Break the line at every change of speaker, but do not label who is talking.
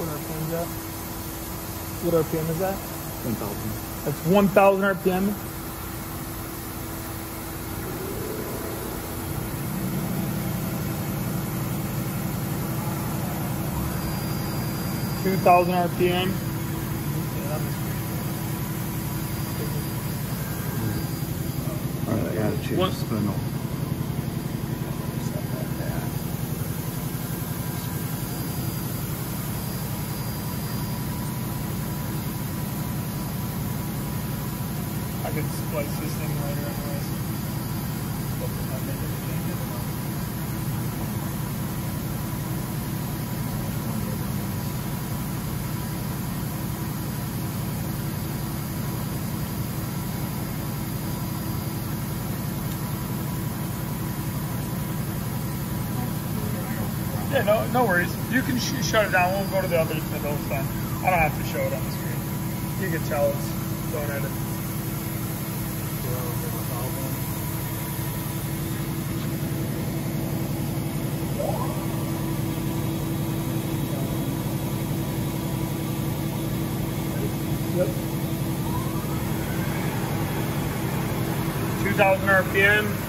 What RPM is that? What RPM is that?
1,000.
That's 1,000 RPM. $2,000 RPM.
All right, I gotta change
What?
the spindle.
I could splice this thing later anyways. Yeah, no worries. You can shut it down. We'll go to the other spindles then. I don't have to show it on the screen. You can tell it's going at it. Yep. 2,000 RPM.